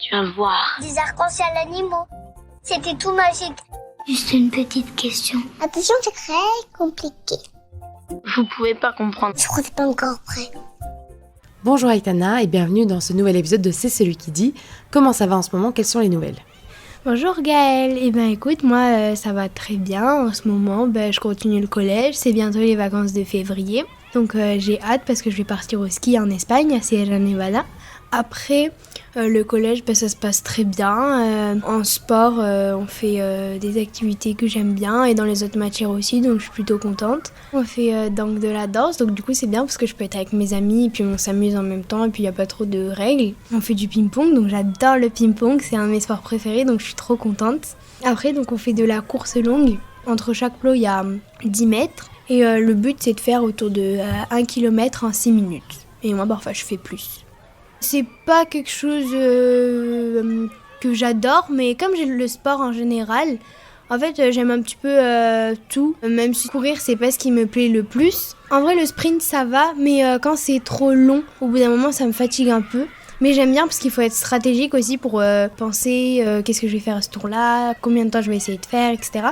Tu vas voir. Des arcs-en-ciel animaux. C'était tout magique. Juste une petite question. Attention, c'est très compliqué. Vous pouvez pas comprendre. Je crois que c'est pas encore prêt. Bonjour Aitana et bienvenue dans ce nouvel épisode de C'est celui qui dit. Comment ça va en ce moment? Quelles sont les nouvelles? Bonjour Gaëlle, écoute, moi ça va très bien en ce moment, je continue le collège, c'est bientôt les vacances de février, donc j'ai hâte parce que je vais partir au ski en Espagne, à Sierra Nevada. Après le collège, ça se passe très bien, en sport on fait des activités que j'aime bien et dans les autres matières aussi, donc je suis plutôt contente. On fait donc de la danse, donc du coup c'est bien parce que je peux être avec mes amis et puis on s'amuse en même temps et puis il n'y a pas trop de règles. On fait du ping-pong, donc j'adore le ping-pong, c'est un de mes sports préférés, donc je suis trop contente. Après donc on fait de la course longue, entre chaque plot il y a 10 mètres et le but c'est de faire autour de 1 km en 6 minutes. Et moi parfois je fais plus. C'est pas quelque chose que j'adore, mais comme j'ai le sport en général, en fait j'aime un petit peu tout, même si courir c'est pas ce qui me plaît le plus. En vrai le sprint ça va, mais quand c'est trop long, au bout d'un moment ça me fatigue un peu. Mais j'aime bien parce qu'il faut être stratégique aussi pour penser qu'est-ce que je vais faire à ce tour-là, combien de temps je vais essayer de faire, etc.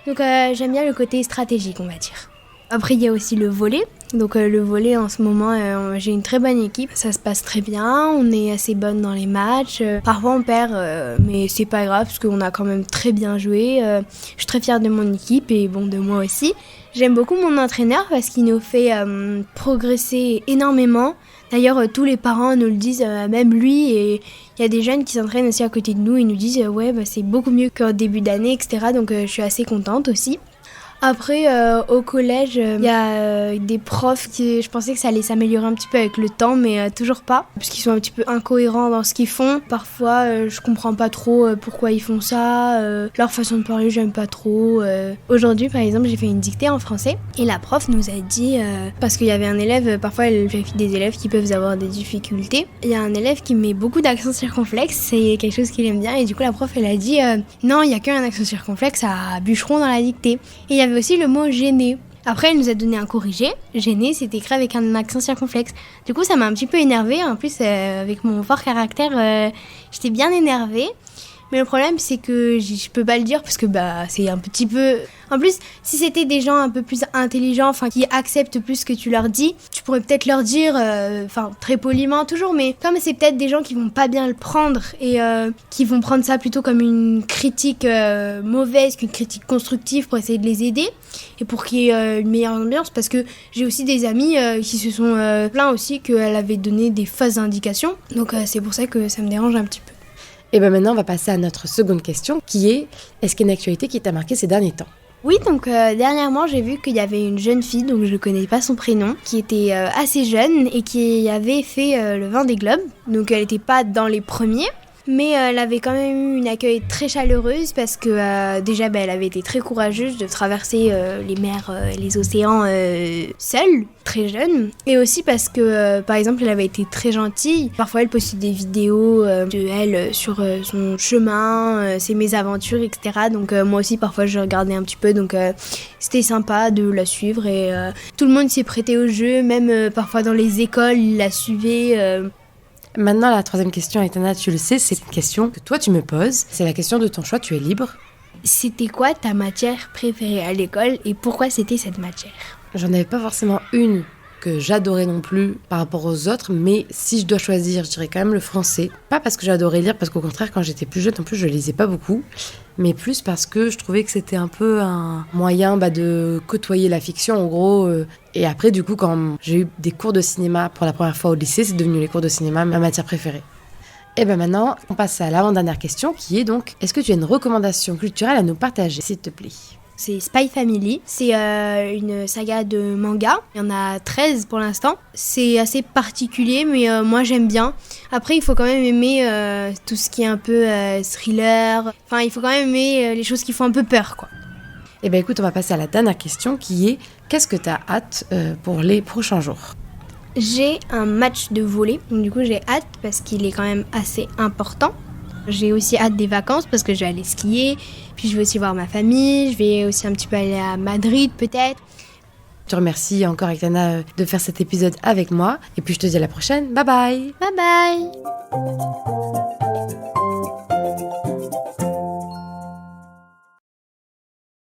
Donc j'aime bien le côté stratégique on va dire. Après il y a aussi le volley. Donc le volley en ce moment, j'ai une très bonne équipe, ça se passe très bien, on est assez bonne dans les matchs. Parfois on perd, mais c'est pas grave parce qu'on a quand même très bien joué. Je suis très fière de mon équipe et de moi aussi. J'aime beaucoup mon entraîneur parce qu'il nous fait progresser énormément. D'ailleurs tous les parents nous le disent, même lui, et il y a des jeunes qui s'entraînent aussi à côté de nous, ils nous disent c'est beaucoup mieux qu'au début d'année, etc. Donc je suis assez contente aussi. Après, au collège, il y a des profs qui, je pensais que ça allait s'améliorer un petit peu avec le temps, mais toujours pas, parce qu'ils sont un petit peu incohérents dans ce qu'ils font. Parfois, je comprends pas trop pourquoi ils font ça, leur façon de parler, j'aime pas trop. Aujourd'hui, par exemple, j'ai fait une dictée en français, et la prof nous a dit, parce qu'il y avait un élève, parfois elle vérifie des élèves qui peuvent avoir des difficultés, il y a un élève qui met beaucoup d'accent circonflexe, c'est quelque chose qu'il aime bien, et du coup la prof elle a dit, non, il y a qu'un accent circonflexe à bûcheron dans la dictée. Et il y avait aussi le mot gêné. Après, elle nous a donné un corrigé. Gêné, c'est écrit avec un accent circonflexe. Du coup, ça m'a un petit peu énervée. En plus, avec mon fort caractère, j'étais bien énervée. Mais le problème, c'est que je peux pas le dire parce que c'est un petit peu... En plus, si c'était des gens un peu plus intelligents, qui acceptent plus ce que tu leur dis, tu pourrais peut-être leur dire, très poliment toujours, mais comme c'est peut-être des gens qui vont pas bien le prendre et qui vont prendre ça plutôt comme une critique mauvaise qu'une critique constructive pour essayer de les aider et pour qu'il y ait une meilleure ambiance, parce que j'ai aussi des amis qui se sont plaints aussi qu'elle avait donné des fausses indications, donc c'est pour ça que ça me dérange un petit peu. Et maintenant on va passer à notre seconde question qui est: est-ce qu'il y a une actualité qui t'a marqué ces derniers temps? Oui, donc dernièrement j'ai vu qu'il y avait une jeune fille, donc je ne connais pas son prénom, qui était assez jeune et qui avait fait le Vendée Globe. Donc elle n'était pas dans les premiers, mais elle avait quand même eu une accueil très chaleureuse parce que déjà elle avait été très courageuse de traverser les mers et les océans seule, très jeune. Et aussi parce que par exemple elle avait été très gentille. Parfois elle postait des vidéos de elle sur son chemin, ses mésaventures, etc. Donc moi aussi parfois je regardais un petit peu, donc c'était sympa de la suivre et tout le monde s'y prêtait au jeu, même parfois dans les écoles ils la suivaient. Maintenant, la troisième question, Aitana, tu le sais, c'est une question que toi tu me poses. C'est la question de ton choix, tu es libre. C'était quoi ta matière préférée à l'école et pourquoi c'était cette matière? J'en avais pas forcément une que j'adorais non plus par rapport aux autres, mais si je dois choisir, je dirais quand même le français. Pas parce que j'adorais lire, parce qu'au contraire, quand j'étais plus jeune, en plus, je lisais pas beaucoup, mais plus parce que je trouvais que c'était un peu un moyen de côtoyer la fiction, en gros. Et après, du coup, quand j'ai eu des cours de cinéma pour la première fois au lycée, c'est devenu les cours de cinéma ma matière préférée. Et maintenant, on passe à l'avant-dernière question, qui est donc: est-ce que tu as une recommandation culturelle à nous partager, s'il te plaît? C'est Spy Family, c'est une saga de manga, il y en a 13 pour l'instant. C'est assez particulier, mais moi j'aime bien. Après il faut quand même aimer tout ce qui est un peu thriller, il faut quand même aimer les choses qui font un peu peur, quoi. Eh bien écoute, on va passer à la dernière question qui est: qu'est-ce que tu as hâte pour les prochains jours? J'ai un match de volley, donc du coup j'ai hâte parce qu'il est quand même assez important. J'ai aussi hâte des vacances parce que je vais aller skier, puis je vais aussi voir ma famille, je vais aussi un petit peu aller à Madrid peut-être. Je te remercie encore Aitana de faire cet épisode avec moi et puis je te dis à la prochaine. Bye bye. Bye bye.